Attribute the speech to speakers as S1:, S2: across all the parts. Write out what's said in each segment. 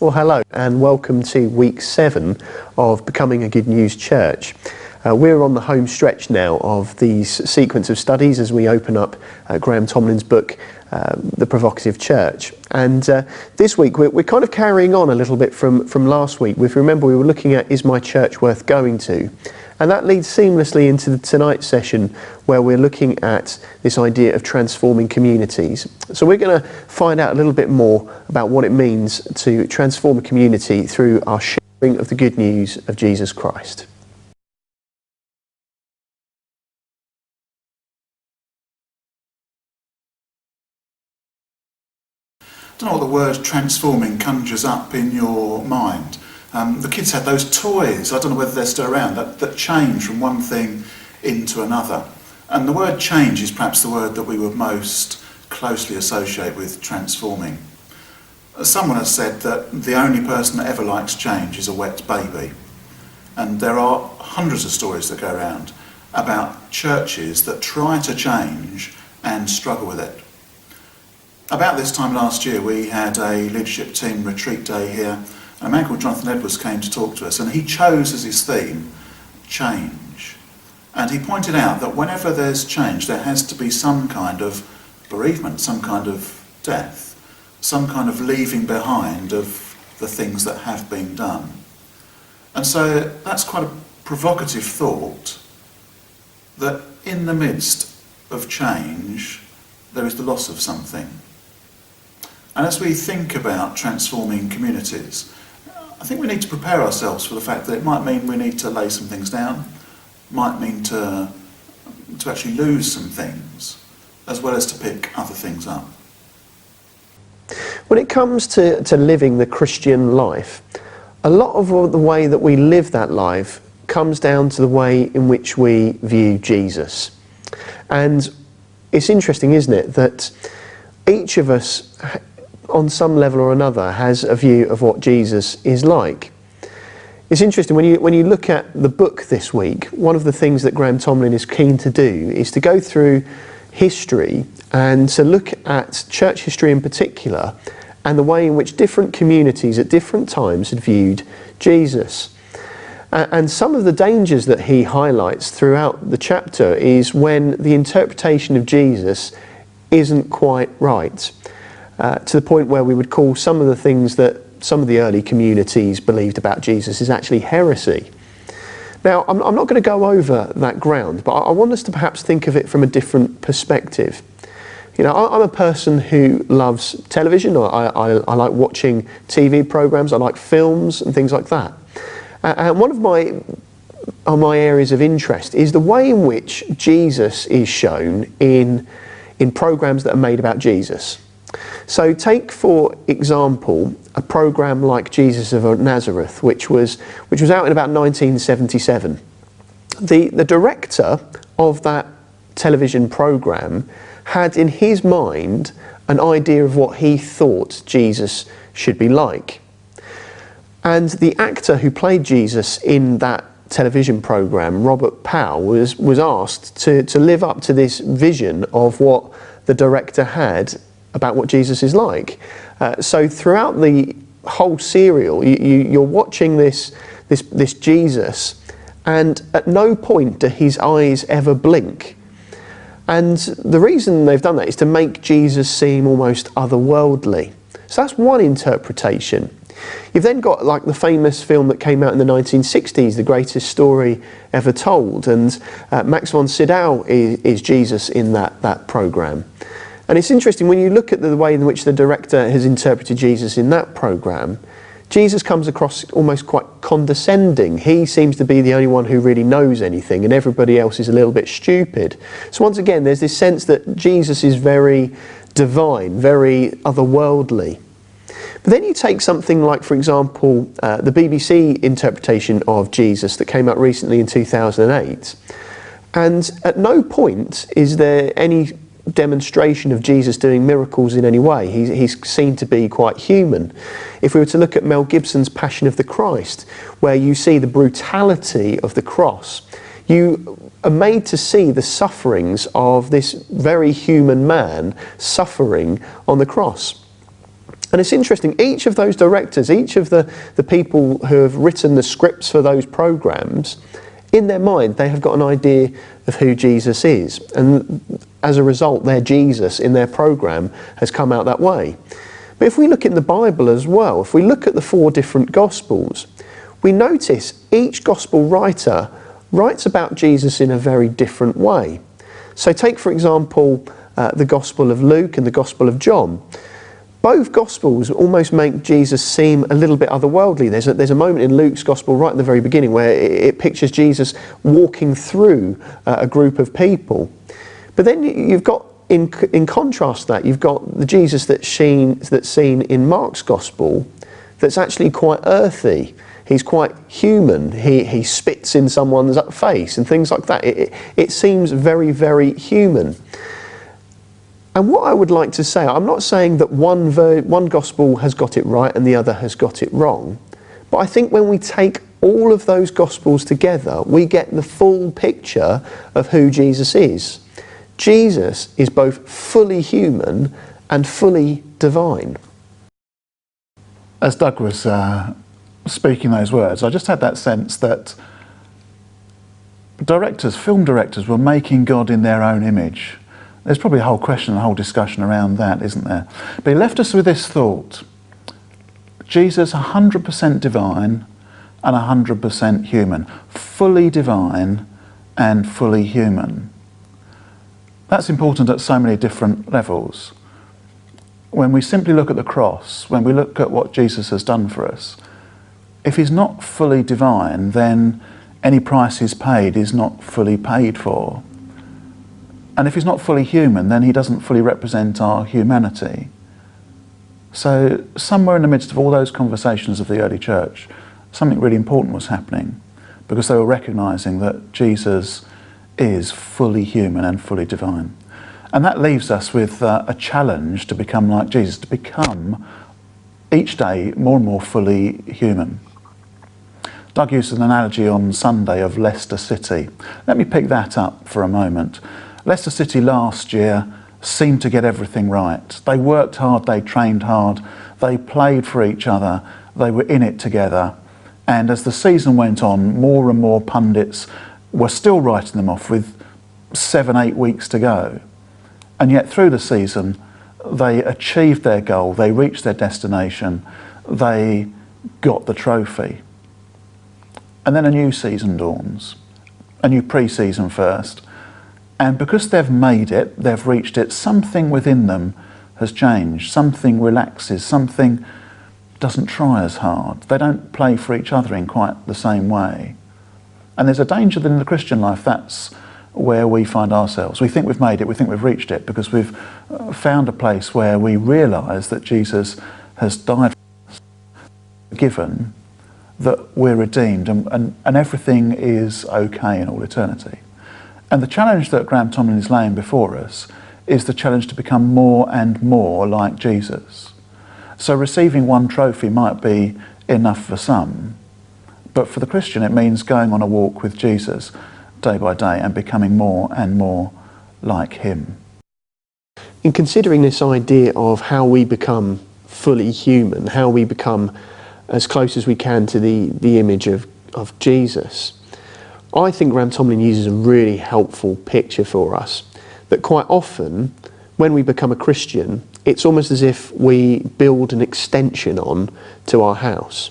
S1: Well, hello and welcome to week 7 of Becoming a Good News Church. We're on the home stretch now of these sequence of studies as we open up Graham Tomlin's book, The Provocative Church. And this week we're kind of carrying on a little bit from last week. If you remember, we were looking at Is My Church Worth Going To? And that leads seamlessly into tonight's session where we're looking at this idea of transforming communities. So we're going to find out a little bit more about what it means to transform a community through our sharing of the good news of Jesus Christ.
S2: I don't know what the word transforming conjures up in your mind. The kids had those toys, I don't know whether they're still around, that change from one thing into another. And the word change is perhaps the word that we would most closely associate with transforming. Someone has said that the only person that ever likes change is a wet baby. And there are hundreds of stories that go around about churches that try to change and struggle with it. About this time last year, we had a leadership team retreat day here. A man called Jonathan Edwards came to talk to us, and he chose as his theme, change. And he pointed out that whenever there's change, there has to be some kind of bereavement, some kind of death, some kind of leaving behind of the things that have been done. And so that's quite a provocative thought, that in the midst of change, there is the loss of something. And as we think about transforming communities, I think we need to prepare ourselves for the fact that it might mean we need to lay some things down, might mean to actually lose some things, as well as to pick other things up.
S1: When it comes to living the Christian life, a lot of the way that we live that life comes down to the way in which we view Jesus. And it's interesting, isn't it, that each of us on some level or another has a view of what Jesus is like. It's interesting, when you look at the book this week, one of the things that Graham Tomlin is keen to do is to go through history and to look at church history in particular and the way in which different communities at different times had viewed Jesus. And some of the dangers that he highlights throughout the chapter is when the interpretation of Jesus isn't quite right. To the point where we would call some of the things that some of the early communities believed about Jesus is actually heresy. Now, I'm not going to go over that ground, but I want us to perhaps think of it from a different perspective. You know, I'm a person who loves television. I like watching TV programs. I like films and things like that. And one of my areas of interest is the way in which Jesus is shown in programs that are made about Jesus. So take, for example, a program like Jesus of Nazareth, which was out in about 1977. The director of that television program had in his mind an idea of what he thought Jesus should be like. And the actor who played Jesus in that television program, Robert Powell, was asked to live up to this vision of what the director had about what Jesus is like. So throughout the whole serial, you're watching this Jesus, and at no point do his eyes ever blink. And the reason they've done that is to make Jesus seem almost otherworldly. So that's one interpretation. You've then got like the famous film that came out in the 1960s, The Greatest Story Ever Told, and Max von Sydow is Jesus in that program. And it's interesting, when you look at the way in which the director has interpreted Jesus in that program, Jesus comes across almost quite condescending. He seems to be the only one who really knows anything, and everybody else is a little bit stupid. So once again, there's this sense that Jesus is very divine, very otherworldly. But then you take something like, for example, the BBC interpretation of Jesus that came out recently in 2008, and at no point is there any demonstration of Jesus doing miracles in any way. He's seen to be quite human. If we were to look at Mel Gibson's Passion of the Christ, where you see the brutality of the cross, you are made to see the sufferings of this very human man suffering on the cross. And it's interesting, each of those directors, each of the people who have written the scripts for those programs, in their mind they have got an idea of who Jesus is, and as a result their Jesus in their program has come out that way. But if we look in the Bible as well, if we look at the 4 different Gospels, we notice each Gospel writer writes about Jesus in a very different way. So take for example the Gospel of Luke and the Gospel of John. Both Gospels almost make Jesus seem a little bit otherworldly. There's a moment in Luke's Gospel right at the very beginning where it pictures Jesus walking through a group of people. But then you've got, in contrast to that, you've got the Jesus that's seen in Mark's Gospel that's actually quite earthy. He's quite human. He spits in someone's face and things like that. It seems very, very human. And what I would like to say, I'm not saying that one gospel has got it right and the other has got it wrong, but I think when we take all of those gospels together, we get the full picture of who Jesus is. Jesus is both fully human and fully divine.
S2: As Doug was speaking those words, I just had that sense that film directors were making God in their own image. There's probably a whole question, a whole discussion around that, isn't there? But he left us with this thought: Jesus 100% divine and 100% human, fully divine and fully human. That's important at so many different levels. When we simply look at the cross, when we look at what Jesus has done for us, if he's not fully divine, then any price he's paid is not fully paid for. And if he's not fully human, then he doesn't fully represent our humanity. So somewhere in the midst of all those conversations of the early church, something really important was happening, because they were recognising that Jesus is fully human and fully divine. And that leaves us with a challenge to become like Jesus, to become each day more and more fully human. Doug used an analogy on Sunday of Leicester City. Let me pick that up for a moment. Leicester City last year seemed to get everything right. They worked hard, they trained hard, they played for each other, they were in it together. And as the season went on, more and more pundits were still writing them off with 7-8 weeks to go. And yet through the season, they achieved their goal, they reached their destination, they got the trophy. And then a new season dawns, a new pre-season first. And because they've made it, they've reached it, something within them has changed. Something relaxes, something doesn't try as hard. They don't play for each other in quite the same way. And there's a danger that in the Christian life, that's where we find ourselves. We think we've made it, we think we've reached it, because we've found a place where we realise that Jesus has died for us, forgiven, that we're redeemed, and everything is okay in all eternity. And the challenge that Graham Tomlin is laying before us is the challenge to become more and more like Jesus. So receiving one trophy might be enough for some, but for the Christian it means going on a walk with Jesus day by day and becoming more and more like him.
S1: In considering this idea of how we become fully human, how we become as close as we can to the image of Jesus, I think Graham Tomlin uses a really helpful picture for us, that quite often when we become a Christian, it's almost as if we build an extension on to our house.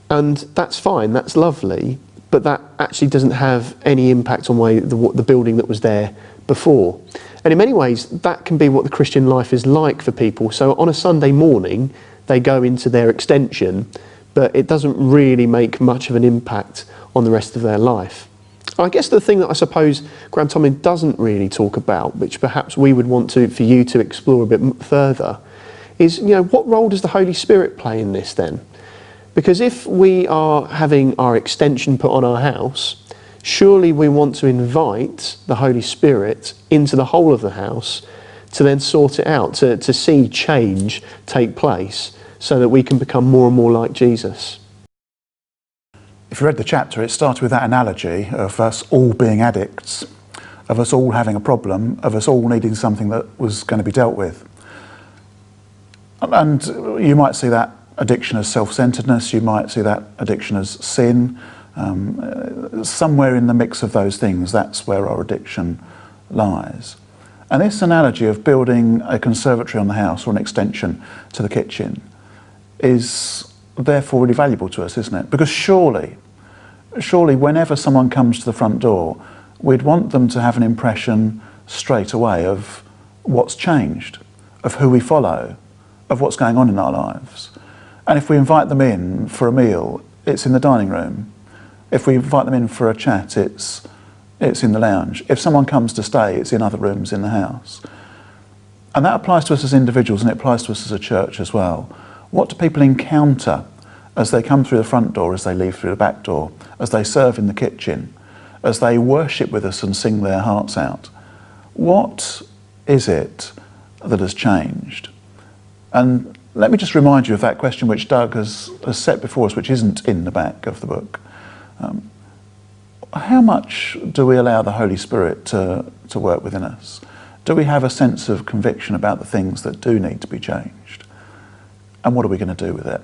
S1: And that's fine, that's lovely, but that actually doesn't have any impact on the building that was there before. And in many ways, that can be what the Christian life is like for people. So on a Sunday morning, they go into their extension, but it doesn't really make much of an impact on the rest of their life. I guess the thing that I suppose Graham Tomlin doesn't really talk about, which perhaps we would want for you to explore a bit further, is, what role does the Holy Spirit play in this then? Because if we are having our extension put on our house, surely we want to invite the Holy Spirit into the whole of the house to then sort it out, to see change take place, so that we can become more and more like Jesus.
S2: If you read the chapter, it started with that analogy of us all being addicts, of us all having a problem, of us all needing something that was going to be dealt with. And you might see that addiction as self-centeredness, you might see that addiction as sin. Somewhere in the mix of those things, that's where our addiction lies. And this analogy of building a conservatory on the house or an extension to the kitchen is therefore really valuable to us, isn't it? Because surely whenever someone comes to the front door, we'd want them to have an impression straight away of what's changed, of who we follow, of what's going on in our lives. And if we invite them in for a meal, it's in the dining room. If we invite them in for a chat, it's in the lounge. If someone comes to stay, it's in other rooms in the house. And that applies to us as individuals, and it applies to us as a church as well. What do people encounter as they come through the front door, as they leave through the back door, as they serve in the kitchen, as they worship with us and sing their hearts out? What is it that has changed? And let me just remind you of that question which Doug has set before us, which isn't in the back of the book. How much do we allow the Holy Spirit to work within us? Do we have a sense of conviction about the things that do need to be changed? And what are we going to do with it?